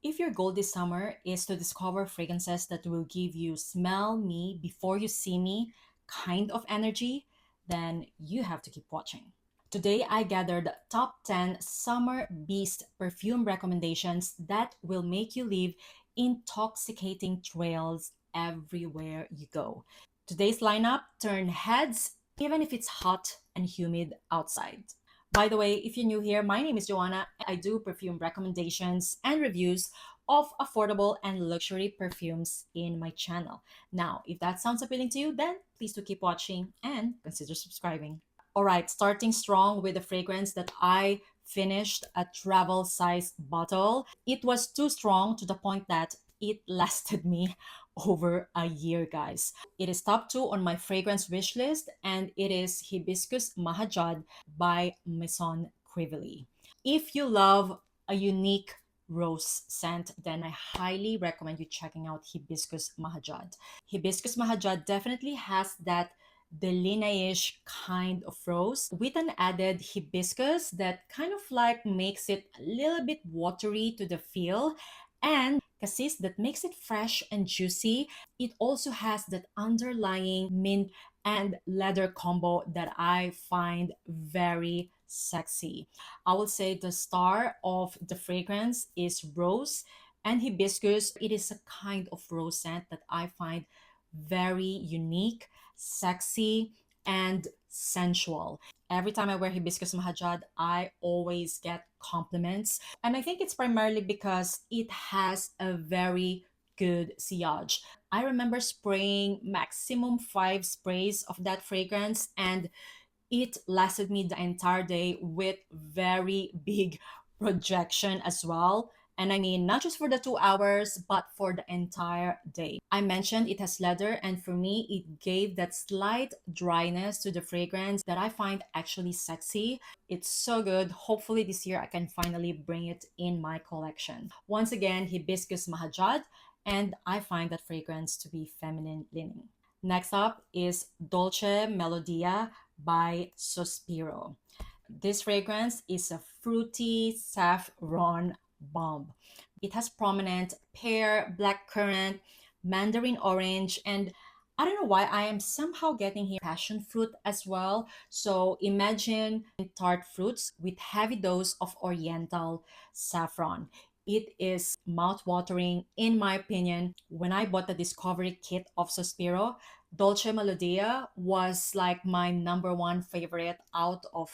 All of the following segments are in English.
If your goal this summer is to discover fragrances that will give you smell me before you see me kind of energy, then you have to keep watching. Today, I gathered top 10 summer beast perfume recommendations that will make you leave intoxicating trails everywhere you go. Today's lineup turn heads even if it's hot and humid outside. By the way, if you're new here, my name is Joanna. I do perfume recommendations and reviews of affordable and luxury perfumes in my channel. Now, if that sounds appealing to you, then please do keep watching and consider subscribing. All right, starting strong with a fragrance that I finished a travel sized bottle. It was too strong to the point that it lasted me over a year, guys. It is top two on my fragrance wish list, and it is Hibiscus Mahajad by Maison Crivelli. If you love a unique rose scent, then I highly recommend you checking out Hibiscus Mahajad. Hibiscus Mahajad definitely has that delineage kind of rose with an added hibiscus that kind of like makes it a little bit watery to the feel, and cassis that makes it fresh and juicy. It also has that underlying mint and leather combo that I find very sexy. I will say the star of the fragrance is rose and hibiscus. It is a kind of rose scent that I find very unique, sexy, and sensual. Every time I wear Hibiscus Mahajad, I always get compliments. And I think it's primarily because it has a very good sillage. I remember spraying maximum 5 sprays of that fragrance, and it lasted me the entire day with very big projection as well. And I mean, not just for the 2 hours, but for the entire day. I mentioned it has leather, and for me, it gave that slight dryness to the fragrance that I find actually sexy. It's so good. Hopefully, this year I can finally bring it in my collection. Once again, Hibiscus Mahajad, and I find that fragrance to be feminine leaning. Next up is Dolce Melodia by Sospiro. This fragrance is a fruity saffron bomb. It has prominent pear, blackcurrant, mandarin orange, and I don't know why I am somehow getting here passion fruit as well. So imagine tart fruits with heavy dose of oriental saffron. It is mouth-watering in my opinion. When I bought the discovery kit of Sospiro, Dolce Melodia was like my number one favorite out of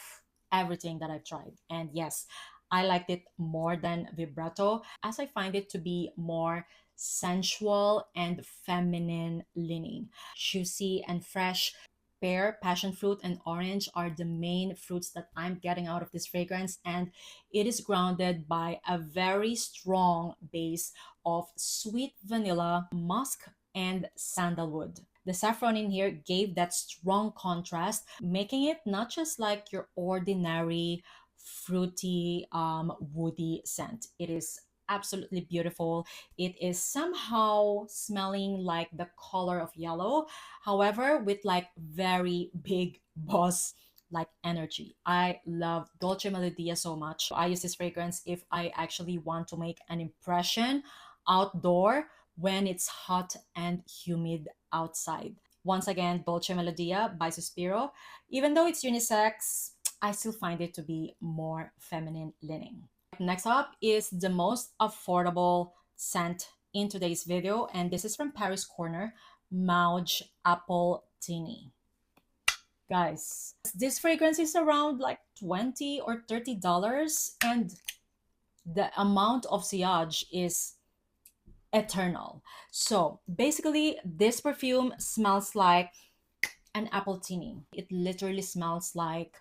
everything that I've tried. And yes, I liked it more than Vibrato as I find it to be more sensual and feminine leaning. Juicy and fresh. Pear, passion fruit, and orange are the main fruits that I'm getting out of this fragrance, and it is grounded by a very strong base of sweet vanilla, musk, and sandalwood. The saffron in here gave that strong contrast, making it not just like your ordinary fruity, woody scent. It is absolutely beautiful. It is somehow smelling like the color of yellow, however, with like very big boss like energy. I love Dolce Melodia so much. I use this fragrance if I actually want to make an impression outdoor when it's hot and humid outside. Once again, Dolce Melodia by Sospiro. Even though it's unisex, I still find it to be more feminine leaning. Next up is the most affordable scent in today's video, and this is from Paris Corner, Mawj Appletini. Guys, this fragrance is around like $20 or $30, and the amount of sillage is eternal. So basically, this perfume smells like an appletini. It literally smells like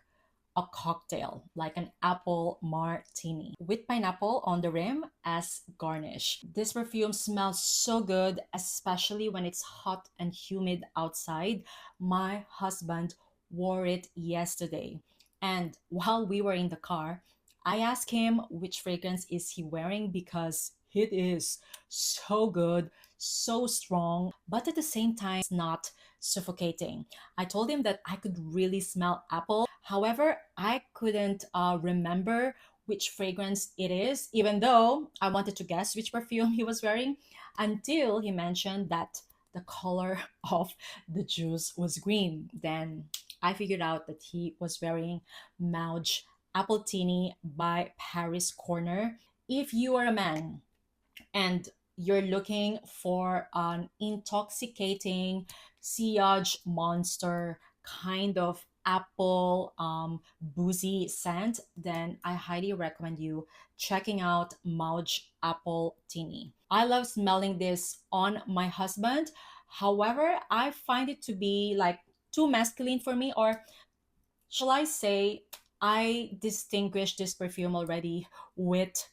a cocktail, like an apple martini with pineapple on the rim as garnish. This perfume smells so good, especially when it's hot and humid outside. My husband wore it yesterday, and while we were in the car, I asked him which fragrance is he wearing because it is so good, so strong, but at the same time, it's not suffocating. I told him that I could really smell apple. However, I couldn't remember which fragrance it is, even though I wanted to guess which perfume he was wearing until he mentioned that the color of the juice was green. Then I figured out that he was wearing Mawj Appletini by Paris Corner. If you are a man and you're looking for an intoxicating sillage monster kind of apple boozy scent, then I highly recommend you checking out Mauj Apple Tini. I love smelling this on my husband. However, I find it to be like too masculine for me, or shall I say, I distinguish this perfume already with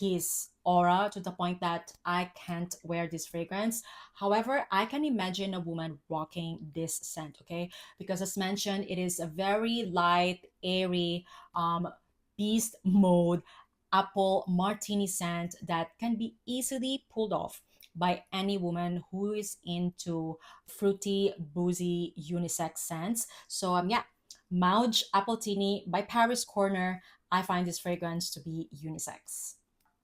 his aura to the point that I can't wear this fragrance. However, I can imagine a woman rocking this scent, okay? Because as mentioned, it is a very light, airy, beast mode apple martini scent that can be easily pulled off by any woman who is into fruity, boozy, unisex scents. So yeah, Mauj Appletini by Paris Corner. I find this fragrance to be unisex.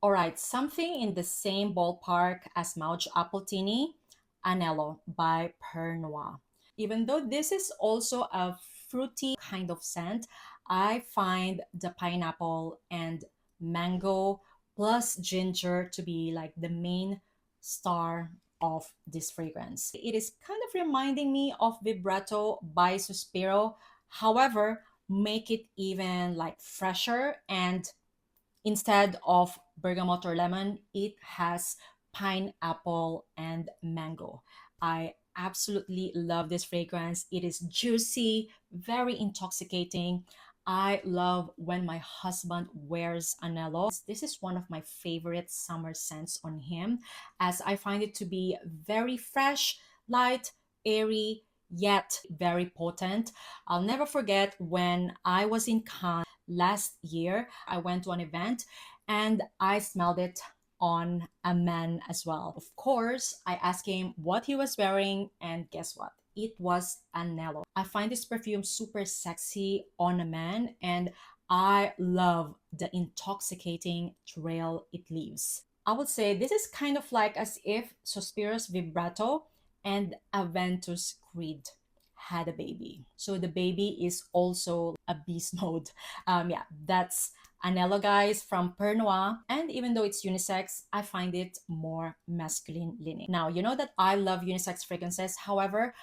All right, something in the same ballpark as Mauj Appletini, Anelo by Pernoire. Even though this is also a fruity kind of scent, I find the pineapple and mango plus ginger to be like the main star of this fragrance. It is kind of reminding me of Vibrato by Sospiro. However, make it even like fresher, and instead of bergamot or lemon, it has pineapple and mango. I absolutely love this fragrance. It is juicy, very intoxicating. I love when my husband wears Anelo. This is one of my favorite summer scents on him, as I find it to be very fresh, light, airy, yet very potent. I'll never forget when I was in Cannes last year. I went to an event and I smelled it on a man as well. Of course, I asked him what he was wearing, and guess what? It was Anelo. I find this perfume super sexy on a man, and I love the intoxicating trail it leaves. I would say this is kind of like as if Sospiro's Vibrato and Aventus Creed had a baby. So the baby is also a beast mode. Yeah, that's Anelo, guys, from Pernoire. And even though it's unisex, I find it more masculine leaning. Now, you know that I love unisex fragrances. However,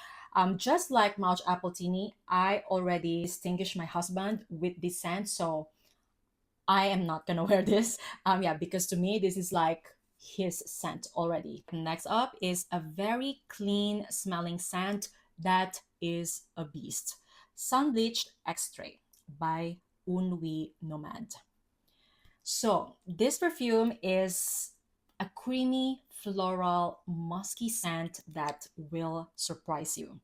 just like Mauj Appletini, I already distinguished my husband with this scent. So I am not gonna wear this. Yeah, because to me, this is like his scent already. Next up is a very clean smelling scent that is a beast. Sunbleached Extrait by Une Nuit Nomade. So this perfume is a creamy, floral, musky scent that will surprise you.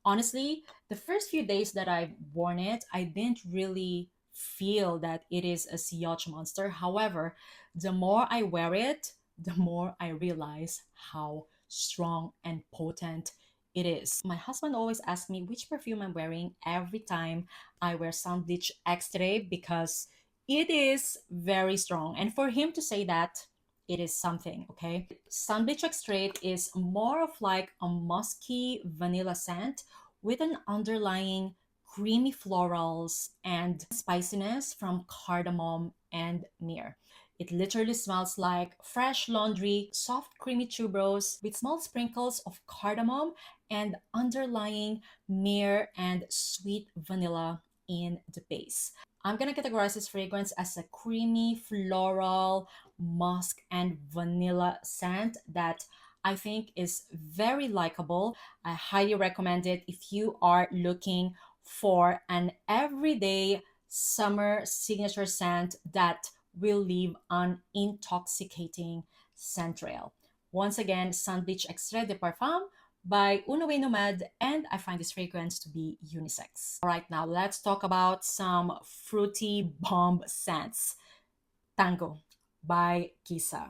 Honestly, the first few days that I've worn it, I didn't really feel that it is a sillage monster. However, the more I wear it, the more I realize how strong and potent it is. My husband always asks me which perfume I'm wearing every time I wear Sunbleach Extrait because it is very strong. And for him to say that, it is something, okay? Sunbleach Extrait is more of like a musky vanilla scent with an underlying creamy florals and spiciness from cardamom and myrrh. It literally smells like fresh laundry, soft creamy tuberose with small sprinkles of cardamom and underlying myrrh and sweet vanilla in the base. I'm gonna categorize this fragrance as a creamy, floral, musk, and vanilla scent that I think is very likable. I highly recommend it if you are looking for an everyday summer signature scent that will leave an intoxicating scent trail. Once again, Sunbleach Extrait de Parfum by Une Nuit Nomade, and I find this fragrance to be unisex. All right, now let's talk about some fruity bomb scents. Tango by Gissah.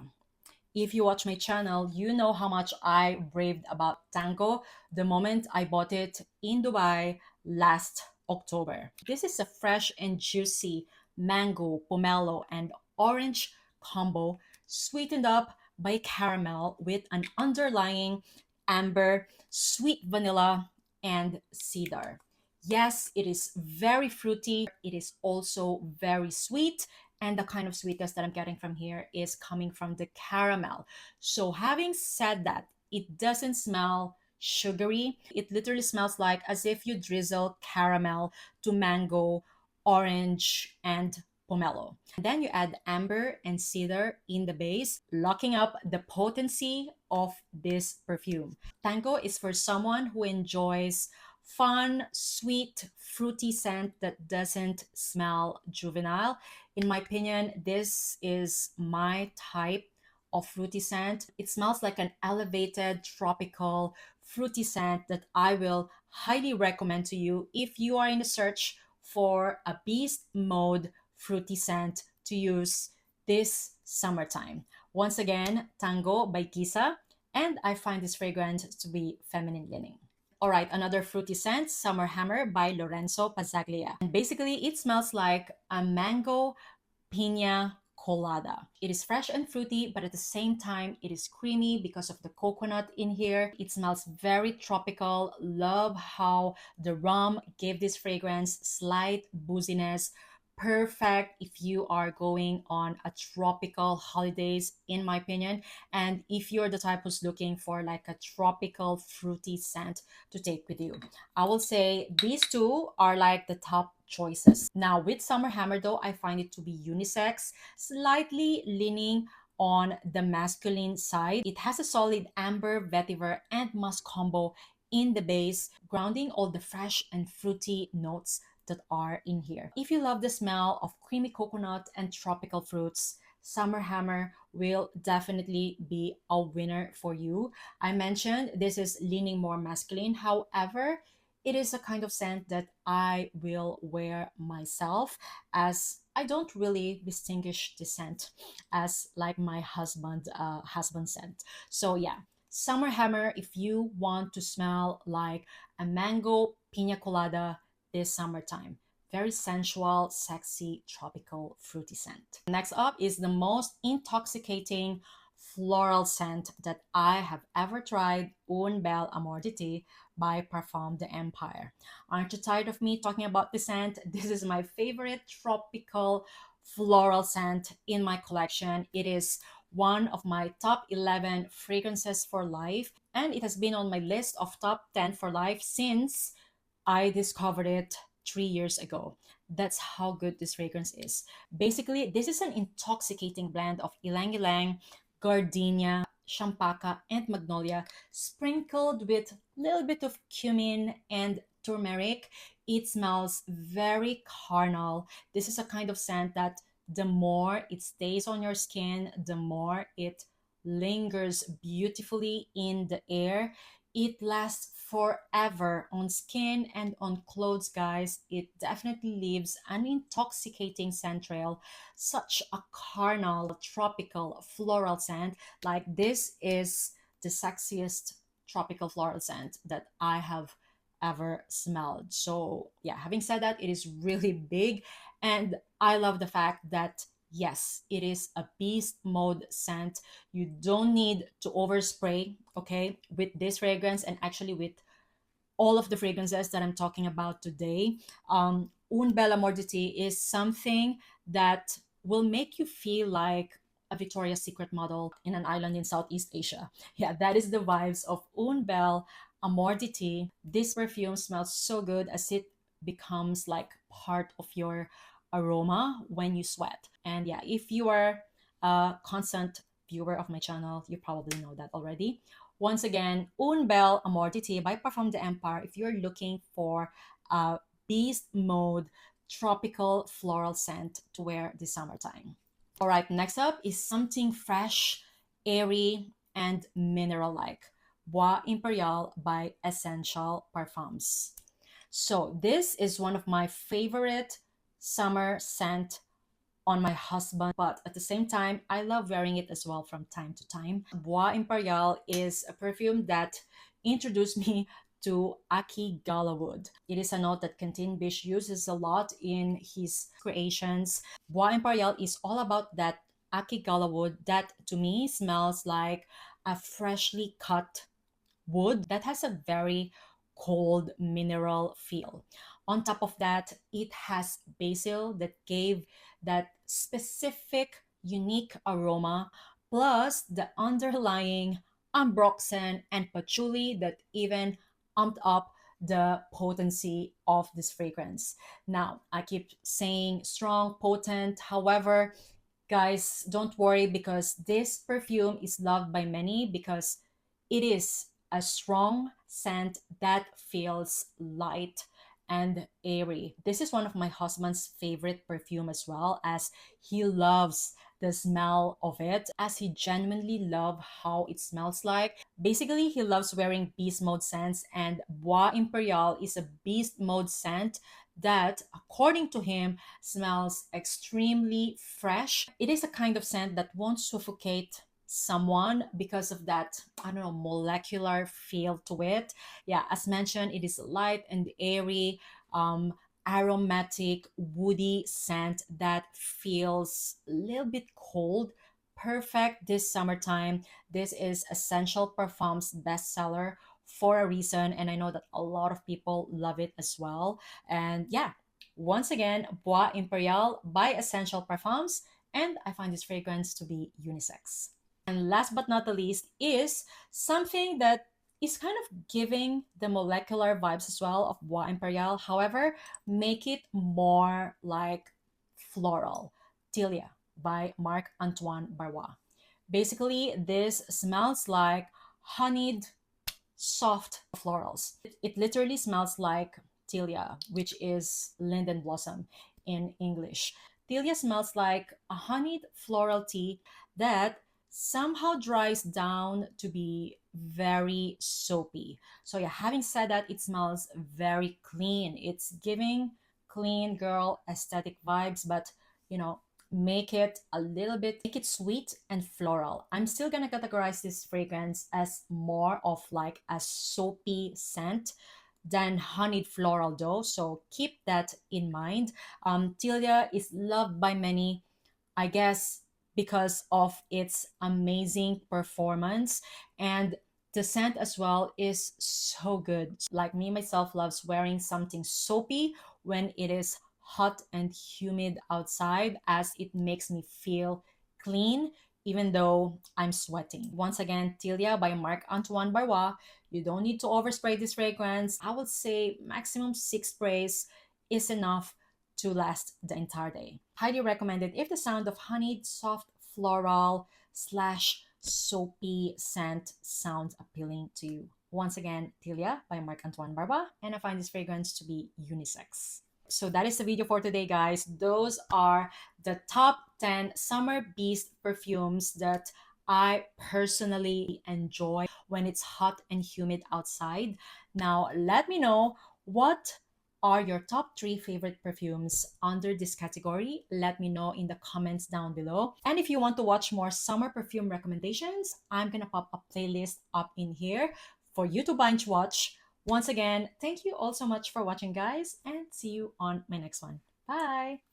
If you watch my channel, you know how much I raved about Tango the moment I bought it in Dubai last October. This is a fresh and juicy mango, pomelo, and orange combo, sweetened up by caramel with an underlying amber, sweet vanilla, and cedar. Yes, it is very fruity. It is also very sweet. And the kind of sweetness that I'm getting from here is coming from the caramel. So, having said that, it doesn't smell sugary. It literally smells like as if you drizzle caramel to mango, orange, and pomelo. And then you add amber and cedar in the base, locking up the potency of this perfume. Tango is for someone who enjoys fun, sweet, fruity scent that doesn't smell juvenile. In my opinion, this is my type of fruity scent. It smells like an elevated tropical fruity scent that I will highly recommend to you if you are in a search for a beast mode fruity scent to use this summertime. Once again, Tango by Gissah, and I find this fragrance to be feminine leaning. All right, another fruity scent, Summer Hammer by Lorenzo Pazzaglia. And basically, it smells like a mango pina colada. It is fresh and fruity, but at the same time, it is creamy because of the coconut in here. It smells very tropical. Love how the rum gave this fragrance slight booziness. Perfect if you are going on a tropical holidays, in my opinion. And if you're the type who's looking for like a tropical fruity scent to take with you, I will say these two are like the top choices. Now, with Summer Hammer, though, I find it to be unisex, slightly leaning on the masculine side. It has a solid amber, vetiver, and musk combo in the base, grounding all the fresh and fruity notes that are in here. If you love the smell of creamy coconut and tropical fruits, Summer Hammer will definitely be a winner for you. I mentioned this is leaning more masculine. However, it is a kind of scent that I will wear myself, as I don't really distinguish the scent as like my husband scent. So yeah, Summer Hammer if you want to smell like a mango pina colada this summertime. Very sensual, sexy, tropical, fruity scent. Next up is the most intoxicating floral scent that I have ever tried, Un Bel Amour by Parfum de Empire. Aren't you tired of me talking about this scent? This is my favorite tropical floral scent in my collection. It is one of my top 11 fragrances for life, and it has been on my list of top 10 for life since I discovered it 3 years ago. That's how good this fragrance is. Basically, this is an intoxicating blend of ylang ylang, gardenia, champaca, and magnolia, sprinkled with a little bit of cumin and turmeric. It smells very carnal. This is a kind of scent that the more it stays on your skin, the more it lingers beautifully in the air. It lasts forever on skin and on clothes, guys. It definitely leaves an intoxicating scent trail, such a carnal, tropical, floral scent. Like, this is the sexiest tropical floral scent that I have ever smelled. So, yeah, having said that, it is really big, and I love the fact that yes, it is a beast mode scent. You don't need to overspray, okay, with this fragrance, and actually with all of the fragrances that I'm talking about today. Un Bel Amour is something that will make you feel like a Victoria's Secret model in an island in Southeast Asia. Yeah, that is the vibes of Un Bel Amour. This perfume smells so good as it becomes like part of your aroma when you sweat. And yeah, if you are a constant viewer of my channel, you probably know that already. Once again, Un Bel Amour by Parfum de Empire if you're looking for a beast mode tropical floral scent to wear this summertime. All right, next up is something fresh, airy, and mineral-like. Bois Imperial by Essential Parfums. So this is one of my favorite summer scent on my husband, but at the same time, I love wearing it as well from time to time. Bois Imperial is a perfume that introduced me to Aki Galawood. It is a note that Quentin Bish uses a lot in his creations. Bois Imperial is all about that Aki Galawood that to me smells like a freshly cut wood that has a very cold mineral feel. On top of that, it has basil that gave that specific unique aroma, plus the underlying ambroxan and patchouli that even amped up the potency of this fragrance. Now, I keep saying strong, potent, however, guys, don't worry because this perfume is loved by many because it is a strong scent that feels light and airy. This is one of my husband's favorite perfume as well, as he loves the smell of it, as he genuinely love how it smells like. Basically, he loves wearing beast mode scents, and Bois Imperial is a beast mode scent that, according to him, smells extremely fresh. It is a kind of scent that won't suffocate someone because of that, I don't know, molecular feel to it. Yeah, as mentioned, it is light and airy, um, aromatic, woody scent that feels a little bit cold. Perfect this summertime. This is Essential Parfums bestseller for a reason, and I know that a lot of people love it as well. And yeah, once again, Bois Imperial by Essential Parfums, and I find this fragrance to be unisex. And last but not the least is something that is kind of giving the molecular vibes as well of Bois Imperial. However, make it more like floral. Tilia by Marc Antoine Barrois. Basically, this smells like honeyed soft florals. It literally smells like Tilia, which is linden blossom in English. Tilia smells like a honeyed floral tea that somehow dries down to be very soapy. So yeah, having said that, it smells very clean. It's giving clean girl aesthetic vibes, but you know, make it a little bit, make it sweet and floral. I'm still gonna categorize this fragrance as more of like a soapy scent than honeyed floral though, so keep that in mind. Tilia is loved by many, I guess, because of its amazing performance, and the scent as well is so good. Like me myself loves wearing something soapy when it is hot and humid outside, as it makes me feel clean even though I'm sweating. Once again, Tilia by Marc Antoine Barrois. You don't need to overspray this fragrance. I would say maximum 6 sprays is enough to last the entire day. Highly recommended if the sound of honeyed, soft, floral slash soapy scent sounds appealing to you. Once again, Tilia by Marc Antoine Barba, and I find this fragrance to be unisex. So that is the video for today, guys. Those are the top 10 summer beast perfumes that I personally enjoy when it's hot and humid outside. Now, let me know what are your top 3 favorite perfumes under this category. Let me know in the comments down below. And if you want to watch more summer perfume recommendations, I'm gonna pop a playlist up in here for you to binge watch. Once again, thank you all so much for watching, guys, and see you on my next one. Bye!